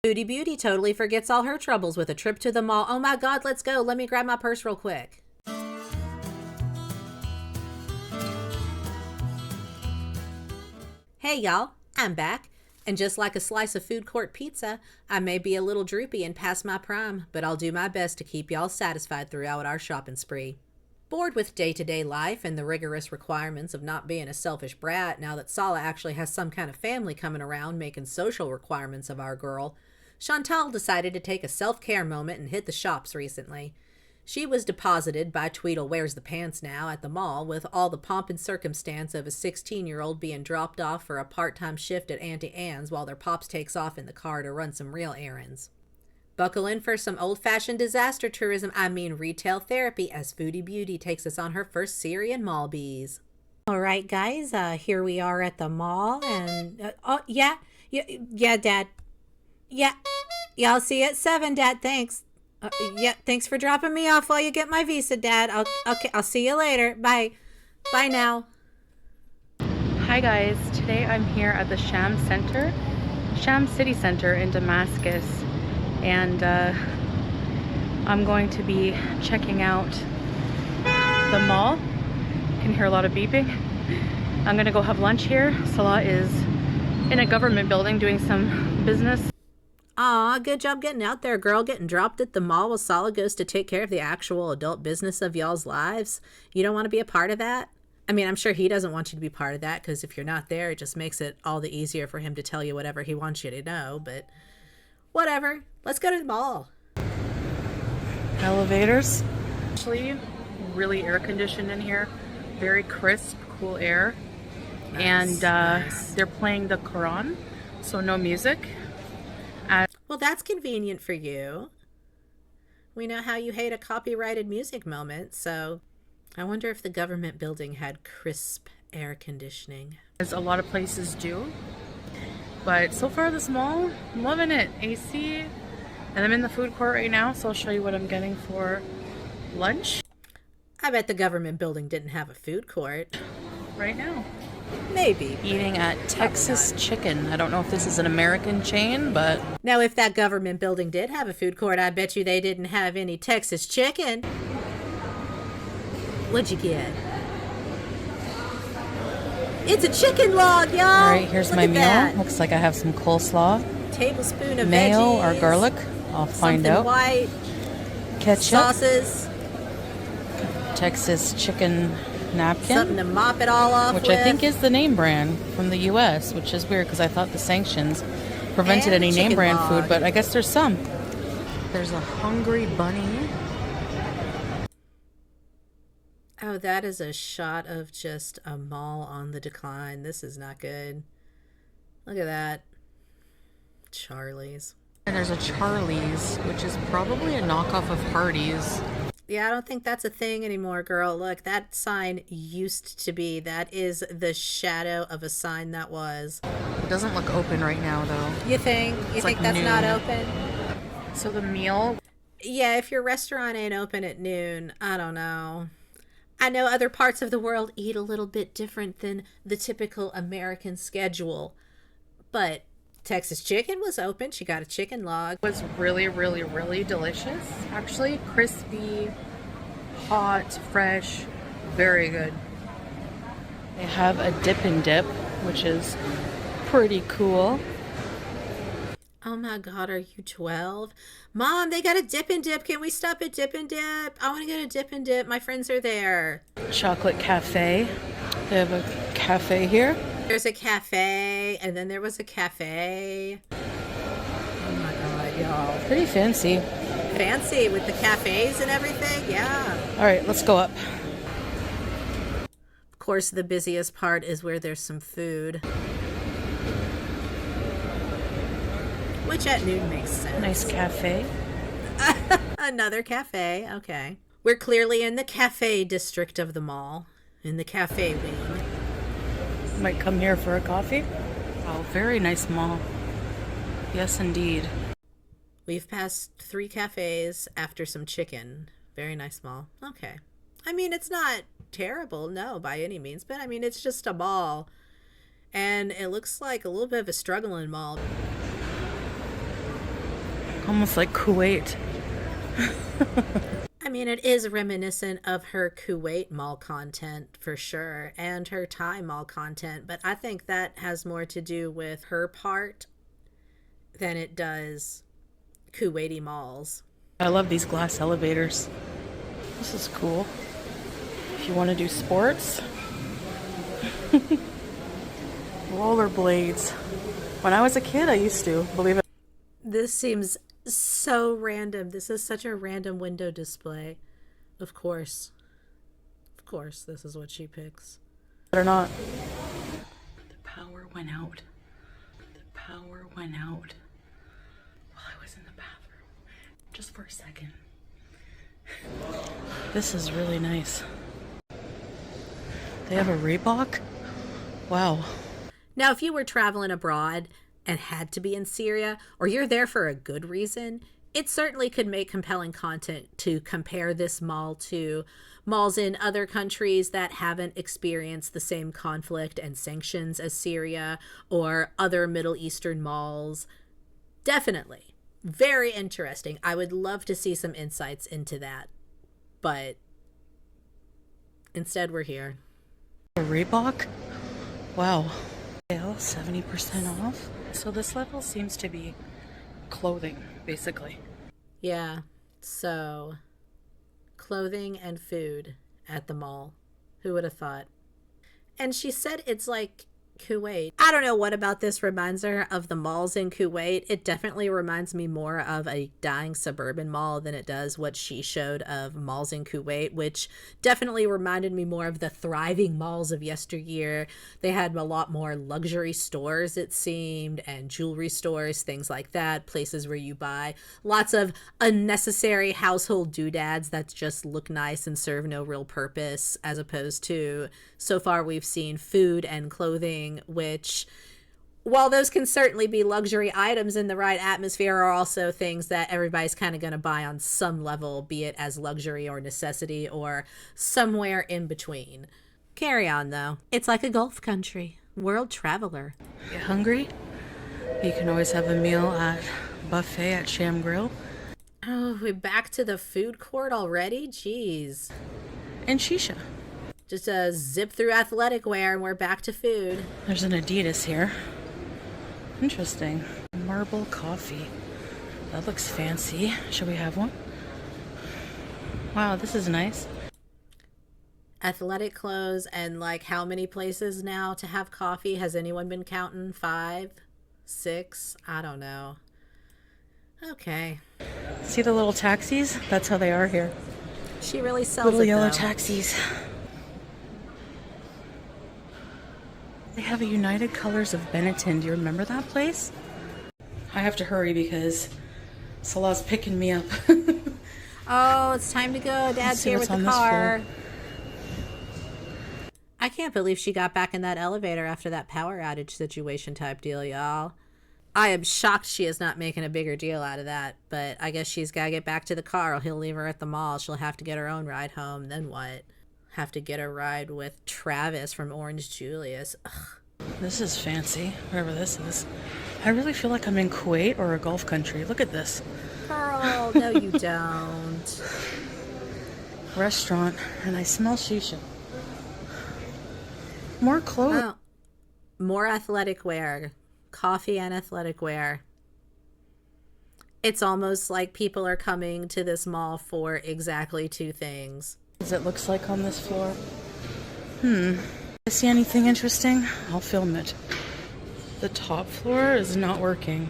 Foodie Beauty totally forgets all her troubles with a trip to the mall. Oh my god, let's go. Let me grab my purse real quick. Hey y'all, I'm back. And just like a slice of food court pizza, I may be a little droopy and past my prime, but I'll do my best to keep y'all satisfied throughout our shopping spree. Bored with day-to-day life and the rigorous requirements of not being a selfish brat now that Salah actually has some kind of family coming around making social requirements of our girl, Chantal decided to take a self-care moment and hit the shops recently. She was deposited by Tweedle Wears the Pants now at the mall with all the pomp and circumstance of a 16-year-old being dropped off for a part-time shift at Auntie Anne's while their pops takes off in the car to run some real errands. Buckle in for some old-fashioned disaster tourism, retail therapy, as Foodie Beauty takes us on her first Syrian mall bees. All right, guys, here we are at the mall, and yeah, Dad. Yeah, I'll see you at 7, Dad. Thanks. Yeah, thanks for dropping me off while you get my visa, Dad. I'll see you later. Bye. Bye now. Hi guys, today I'm here at the Sham City Center in Damascus, and I'm going to be checking out the mall. You can hear a lot of beeping. I'm gonna go have lunch here. Salah is in a government building doing some business. Aw, good job getting out there, girl. Getting dropped at the mall while Salah goes to take care of the actual adult business of y'all's lives. You don't want to be a part of that? I'm sure he doesn't want you to be part of that, because if you're not there, it just makes it all the easier for him to tell you whatever he wants you to know, but whatever. Let's go to the mall. Elevators. Actually, really air conditioned in here. Very crisp, cool air. Nice, and nice. They're playing the Quran, so no music. Well, that's convenient for you. We know how you hate a copyrighted music moment, so I wonder if the government building had crisp air conditioning. As a lot of places do. But so far this mall, I'm loving it. AC. And I'm in the food court right now, so I'll show you what I'm getting for lunch. I bet the government building didn't have a food court. Right now. Maybe. Eating at Texas Chicken. I don't know if this is an American chain, but... Now, if that government building did have a food court, I bet you they didn't have any Texas chicken. What'd you get? It's a chicken log, y'all! Alright, here's Look my at meal. that. Looks like I have some coleslaw. Tablespoon of Mayo veggies. or garlic. I'll find Something out. white. Ketchup. Sauces. Texas Chicken napkin. Something to mop it all off which with. I think is the name brand from the U.S., which is weird because I thought the sanctions prevented And any name chicken brand log. food, but I guess there's some. There's a Hungry Bunny. Oh, that is a shot of just a mall on the decline. This is not good. Look at that. Charlie's. And there's a Charlie's, which is probably a knockoff of Hardee's. Yeah, I don't think that's a thing anymore, girl. Look, that sign used to be. That is the shadow of a sign that was. It doesn't look open right now, though. You think? You think that's not open? So the meal... Yeah, if your restaurant ain't open at noon, I don't know. I know other parts of the world eat a little bit different than the typical American schedule, but Texas Chicken was open. She got a chicken log. It was really, really, really delicious. Actually, crispy, hot, fresh, very good. They have a dip and dip, which is pretty cool. Oh my God, are you 12? Mom, they got a dip and dip. Can we stop at dip and dip? I want to get a dip and dip. My friends are there. Chocolate cafe. They have a cafe here. There's a cafe, and then there was a cafe. Oh my God, y'all. Pretty fancy. Fancy with the cafes and everything, yeah. All right, let's go up. Of course, the busiest part is where there's some food. Which at noon makes sense. Nice cafe. Another cafe, okay. We're clearly in the cafe district of the mall. In the cafe wing. Might come here for a coffee. Oh, very nice mall. Yes, indeed. We've passed 3 cafes after some chicken. Very nice mall. Okay. It's not terrible, no, by any means. But, it's just a mall. And it looks like a little bit of a struggling mall. Almost like Kuwait. I mean, it is reminiscent of her Kuwait mall content for sure, and her Thai mall content, but I think that has more to do with her part than it does Kuwaiti malls. I love these glass elevators. This is cool. If you want to do sports. Rollerblades. When I was a kid, I used to, believe it. This seems so random. This is such a random window display. Of course. Of course, this is what she picks. Or not. The power went out. The power went out while I was in the bathroom. Just for a second. This is really nice. They have a Reebok? Wow. Now, if you were traveling abroad and had to be in Syria, or you're there for a good reason, it certainly could make compelling content to compare this mall to malls in other countries that haven't experienced the same conflict and sanctions as Syria, or other Middle Eastern malls. Definitely. Very interesting. I would love to see some insights into that. But instead, we're here. A Reebok? Wow. Sale 70% off. So this level seems to be clothing, basically. Yeah. So, clothing and food at the mall. Who would have thought? And she said it's like Kuwait. I don't know what about this reminds her of the malls in Kuwait. It definitely reminds me more of a dying suburban mall than it does what she showed of malls in Kuwait, which definitely reminded me more of the thriving malls of yesteryear. They had a lot more luxury stores, it seemed, and jewelry stores, things like that, places where you buy lots of unnecessary household doodads that just look nice and serve no real purpose, as opposed to, so far we've seen food and clothing, which, while those can certainly be luxury items in the right atmosphere, are also things that everybody's kind of going to buy on some level, be it as luxury or necessity or somewhere in between. Carry on, though. It's like a Gulf country. World traveler. You hungry? You can always have a meal at buffet at Sham Grill. Oh, we're back to the food court already? Jeez. And shisha. Just zip through athletic wear and we're back to food. There's an Adidas here. Interesting. Marble coffee. That looks fancy. Should we have one? Wow, this is nice. Athletic clothes and like how many places now to have coffee? Has anyone been counting? 5? 6? I don't know. Okay. See the little taxis? That's how they are here. She really sells little it, yellow though. Taxis. They have a United Colors of Benetton. Do you remember that place? I have to hurry because Salah's picking me up. Oh, it's time to go. Dad's here with the car. I can't believe she got back in that elevator after that power outage situation type deal, y'all. I am shocked she is not making a bigger deal out of that, but I guess she's got to get back to the car or he'll leave her at the mall. She'll have to get her own ride home. Then what? Have to get a ride with Travis from Orange Julius. Ugh. This is fancy, whatever this is. I really feel like I'm in Kuwait or a Gulf country. Look at this. Girl, no you don't. Restaurant, and I smell shisha. More clothes. Oh, more athletic wear. Coffee and athletic wear. It's almost like people are coming to this mall for exactly 2 things. As it looks like on this floor. I see anything interesting? I'll film it. The top floor is not working.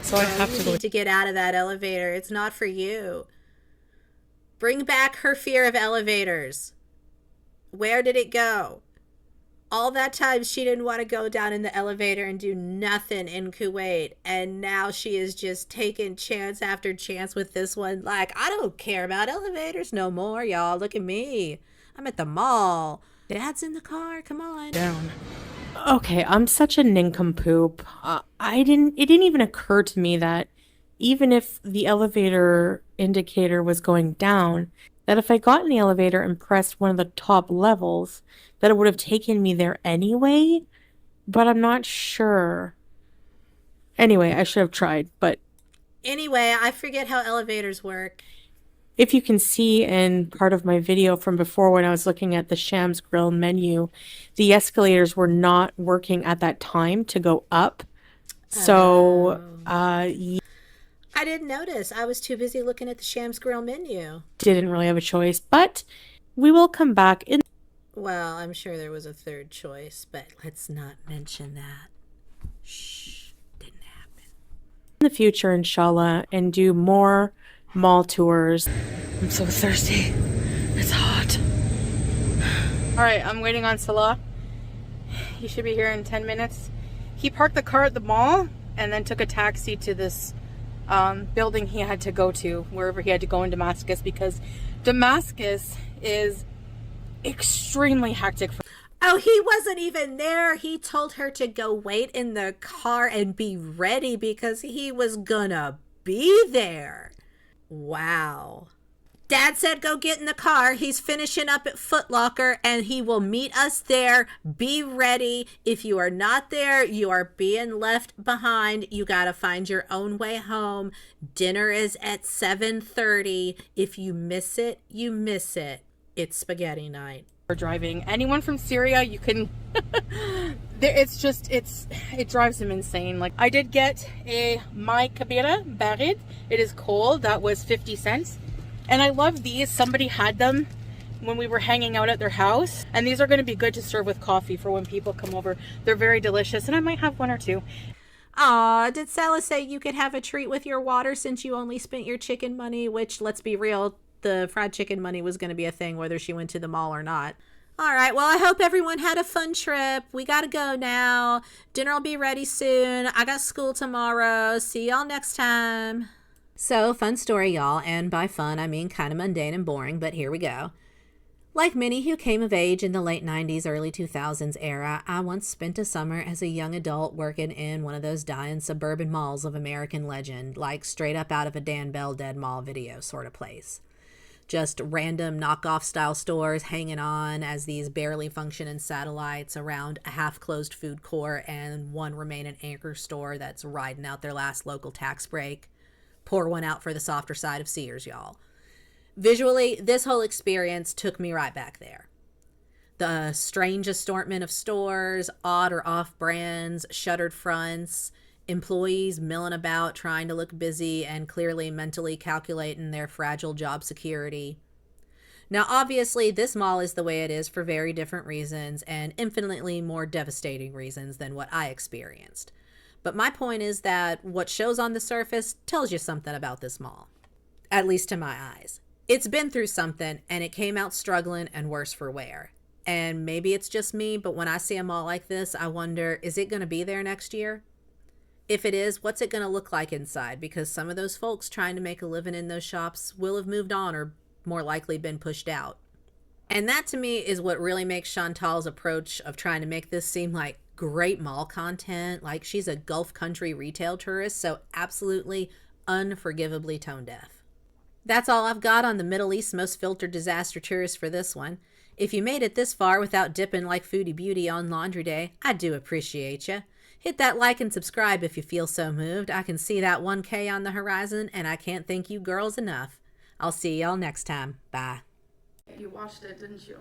So I have to go. You need to get out of that elevator. It's not for you. Bring back her fear of elevators. Where did it go? All that time she didn't want to go down in the elevator and do nothing in Kuwait. And now she is just taking chance after chance with this one. Like, I don't care about elevators no more, y'all. Look at me. I'm at the mall. Dad's in the car. Come on. Down. Okay, I'm such a nincompoop. It didn't even occur to me that even if the elevator indicator was going down, that if I got in the elevator and pressed one of the top levels, that it would have taken me there anyway, but I'm not sure. Anyway, I should have tried, but Anyway, I forget how elevators work. if you can see in part of my video from before when I was looking at the Shams Grill menu, the escalators were not working at that time to go up. So, I didn't notice. I was too busy looking at the Shams Grill menu. didn't really have a choice, but we will come back in Well, I'm sure there was a third choice, but let's not mention that. Shh, didn't happen. the future, inshallah, and do more mall tours. I'm so thirsty. It's hot. All right, I'm waiting on Salah. He should be here in 10 minutes. He parked the car at the mall and then took a taxi to this building he had to go to, wherever he had to go in Damascus, because Damascus is extremely hectic. Oh, he wasn't even there. He told her to go wait in the car and be ready because he was gonna be there. Wow. Dad said go get in the car. He's finishing up at Foot Locker and he will meet us there. Be ready. If you are not there, you are being left behind. You got to find your own way home. Dinner is at 7:30. If you miss it, you miss it. It's spaghetti night. For driving. Anyone from Syria, you can it drives him insane. Like, I did get a my kabira barid. It is cold. That was 50 cents. And I love these. Somebody had them when we were hanging out at their house. And these are going to be good to serve with coffee for when people come over. They're very delicious. And I might have one or two. Aw, did Salah say you could have a treat with your water since you only spent your chicken money? Which, let's be real, the fried chicken money was going to be a thing whether she went to the mall or not. All right, well, I hope everyone had a fun trip. We got to go now. Dinner will be ready soon. I got school tomorrow. See y'all next time. So, fun story, y'all. And by fun, I mean kind of mundane and boring, but here we go. Like many who came of age in the late 90s, early 2000s era, I once spent a summer as a young adult working in one of those dying suburban malls of American legend, like straight up out of a Dan Bell Dead Mall video sort of place. Just random knockoff style stores hanging on as these barely functioning satellites around a half-closed food court and one remaining anchor store that's riding out their last local tax break. Pour one out for the softer side of Sears, y'all. Visually, this whole experience took me right back there. The strange assortment of stores, odd or off brands, shuttered fronts, employees milling about trying to look busy and clearly mentally calculating their fragile job security. Now, obviously, this mall is the way it is for very different reasons and infinitely more devastating reasons than what I experienced. But my point is that what shows on the surface tells you something about this mall. At least to my eyes. It's been through something and it came out struggling and worse for wear. And maybe it's just me, but when I see a mall like this, I wonder, is it going to be there next year? If it is, what's it going to look like inside? Because some of those folks trying to make a living in those shops will have moved on or more likely been pushed out. And that to me is what really makes Chantal's approach of trying to make this seem like great mall content, like she's a Gulf country retail tourist, so absolutely unforgivably tone deaf. That's all I've got on the Middle East's most filtered disaster tourist for this one. If you made it this far without dipping like Foodie Beauty on laundry day, I do appreciate you. Hit that like and subscribe if you feel so moved. I can see that 1K on the horizon, and I can't thank you girls enough. I'll see y'all next time. Bye. You watched it, didn't you?